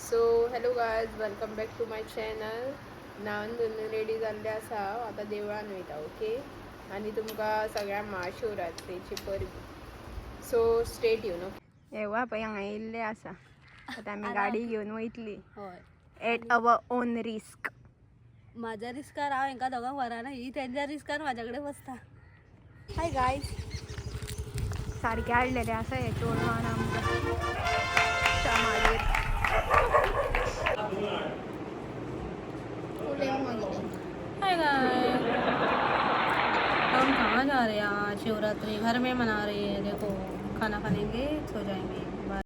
So hello guys, welcome back to my channel. न्हावन धुवन ready जाल्ले आसा, आतां देवळान वयता. ओके, आनी तुमकां सगळ्यांक महाशिवरात्रेची परबी. सो स्टेट यू नो येवा पळय हांगा येयल्ले आसा. आतां आमी गाडी घेवन वयतली एट अवर ओन रिस्क. माझ्या रिस्कार हांव हेंका दोगांक व्हराना, ही तेंच्या रिस्कार म्हाज्या कडेन बसता. हाय गायज, सारके हाडलेले आसा हे चोडवान आमकां. मागीर हाय गाय, हम कहाँ जा रहे हैं आज? शिवरात्रि घर में मना रहे हैं. देखो, खाना खाएंगे, सो जाएंगे. बाय.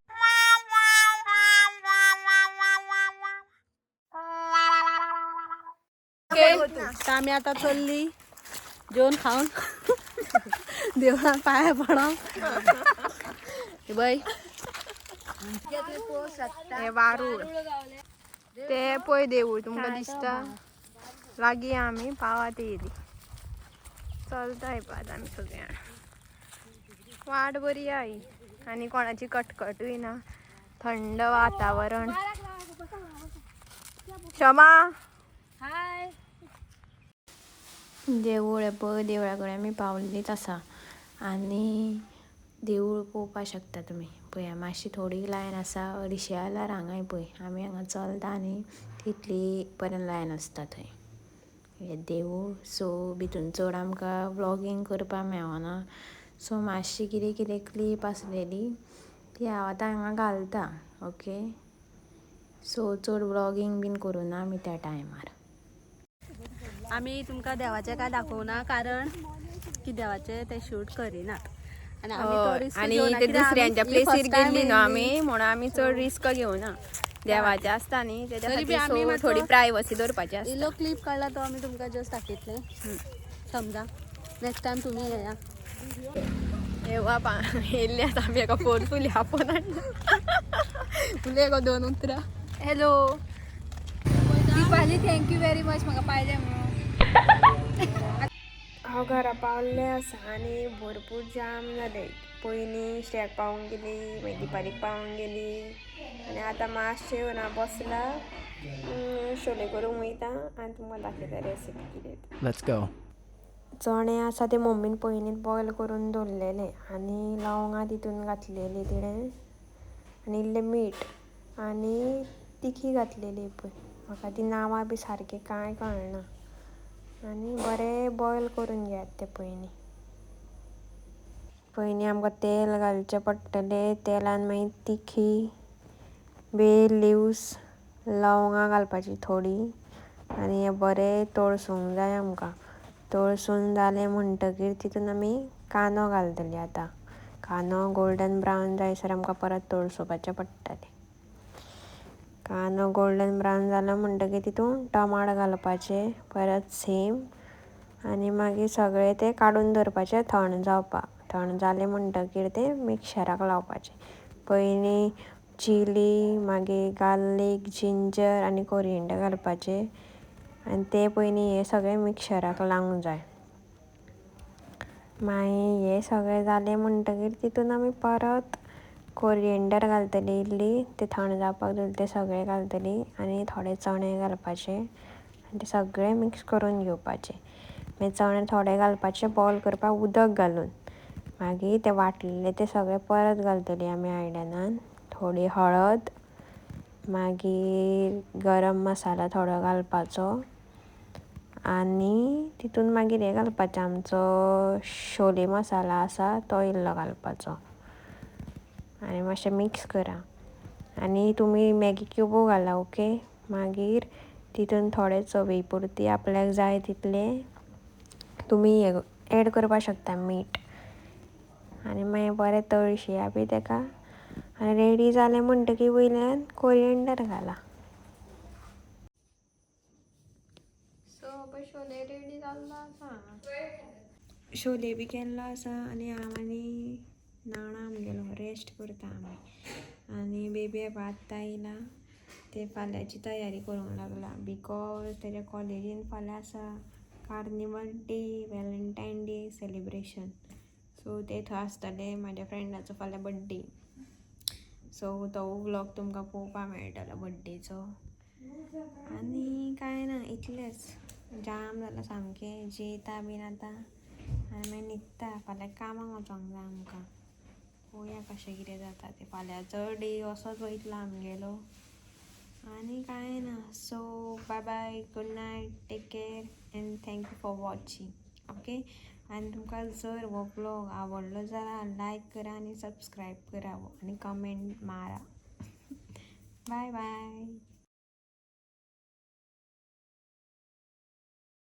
तर आम्ही आता चलली जेवण खाऊन देवळात पाया पडा. बाय. हे वारूळ ते पळय देवूळ तुमकां दिसता. लागीं आमी पावात येयली. चलताय पात आमी सगळ्यां. वाट बरी आई आनी कोणाची कटकटूय ना. थंड वातावरण. क्षमा हाय. देवूळ हे पळय, देवळा कडेन आमी पावल्लीच आसा आनी देवूळ पळोवपा शकता तुमी. पळया मातशी थोडी लायन आसा, 250 जाल्यार हांगाय पळय आमी हांगा चलता आनी तितली पर्यंत लायन आसता थंय. हे देवूळ सो भितून चड आमकां व्लॉगींग करपाक मेळना. सो मातशी कितें कितें क्लीप आसलेली ती हांव आतां हांगा घालता. ओके, सो चड व्लॉगींग बीन करूना आमी त्या टायमार. आम्ही तुमकां देवाचें काय दाखोवना, कारण की देवाचें ते शूट करिनात. आणि ते दुसऱ्यांच्या प्लेसीर गेल्ली न्हू आमी, म्हणून आमी चड रिस्क घेवना. देवाचें आसता न्ही, तेच्या खातीर थोडी प्रायवसी दवरपाची आसता. इल्लो क्लिप काडला तो आमी तुमकां जस्ट दाखयतले. समजा नेक्स्ट टायम तुमी येया. हे बापा येयल्ली आसा आमी एका फोर्सफुली आपोवन हाडला. उलय गो 2 उतरां. Hello Deepali, thank you very much म्हाका पायले म्हणून. हांव घरा पावल्लें आसा आनी भरपूर जाम जाले. पयलीं श्रेयाक पावूंक गेली, मागीर दिपालीक पावूंक गेली आनी आतां मातशें येवन हांव बसला. शोले करूंक वयता आनी तुमकां दाखयता रेसिपी कितें. Let's go. चणे आसा ते मम्मीन पयलींच बॉयल करून दवरलेले आनी लवंगां तितून घातलेली तिणें आनी इल्लें मीठ आनी तिखी घातलेली पळय. म्हाका ती नांवां बी सारकें कांय कळना. आनी बरें बॉयल करून घेयात ते पयलीं आमकां तेल घालचें पडटलें. तेलान मागीर तिखी, बे लिव्स, लवंगां घालपाची थोडी आनी हें बरें तळसूंक जाय आमकां. तळसून जालें म्हणटकीर तितून आमी कांदो घालतली. आतां कांदो गोल्डन ब्रावन जायसर आमकां परत तळसुपाचें पडटलें. कांदो गोल्डन ब्रावन जालो म्हणटकीर तितून टमाट घालपाचें परत सेम आनी मागीर सगळें तें काडून दवरपाचें थंड जावपाक. थंड जालें म्हणटकीर तें मिक्सराक लावपाचें. पयलीं चिली, मागीर गार्लीक, जिंजर आनी कोरिएंडर घालपाचें आनी तें पयलीं हें सगळें मिक्सराक लावंक जाय. मागीर हें सगळें जालें म्हणटकीर तितून आमी परत कोरिएंडर घालतली इल्ली. तें थंड जावपाक दवरलें तें सगळें घालतली आनी थोडे चणे घालपाचे आनी तें सगळें मिक्स करून घेवपाचें. मागीर चणे थोडे घालपाचे बॉयल करपाक उदक घालून. मागीर ते वाटलेले ते सगळें परत घालतली आमी आयदनान. थोडी हळद, मागीर गरम मसाला थोडो घालपाचो आनी तितून मागीर हें घालपाचें आमचो शोले मसाला आसा तो इल्लो घालपाचो आनी मातशें मिक्स करा. आनी तुमी मॅगी क्युबू घाला. ओके, मागीर तितून थोडे चवी पुरती आपल्याक जाय तितलें तुमी हें एड करपाक शकता, मीठ. आनी मागीर बरें तळशिया बी तेका आनी रेडी जालें म्हणटकीर वयल्यान कोरिएंडर घाला. सो शोले रेडी जाल्लो आसा. शोले बी केल्लो आसा आनी हांव आनी नाणा आमगेलो रेस्ट करता आमी. आनी बेबी आतां येयला. ते फाल्यांची तयारी करूंक लागला बिकॉज तेज्या कॉलेजीन फाल्यां आसा carnival day, Valentine day celebration. So ते थंय आसतले. म्हाज्या फ्रेंडाचो फाल्यां बड्डे. सो तो व्लॉग तुमकां पळोवपाक मेळटलो बड्डेचो. आनी कांय ना, इतलेंच. जाम जालां सामकें, जेयता बीन आतां आनी मागीर न्हिदता. फाल्यां कामाक वचोंक जाय आमकां. पळोवया कशें कितें जाता तें. फाल्यांचो डे असोच वयतलो आमगेलो. आनी कांय ना. So bye bye, good night, take care and thank you for watching. Okay. आनी तुमकां जर हो ब्लॉग आवडलो जाल्यार लायक करा आनी सबस्क्रायब करा आनी कमेंट मारा. Bye bye.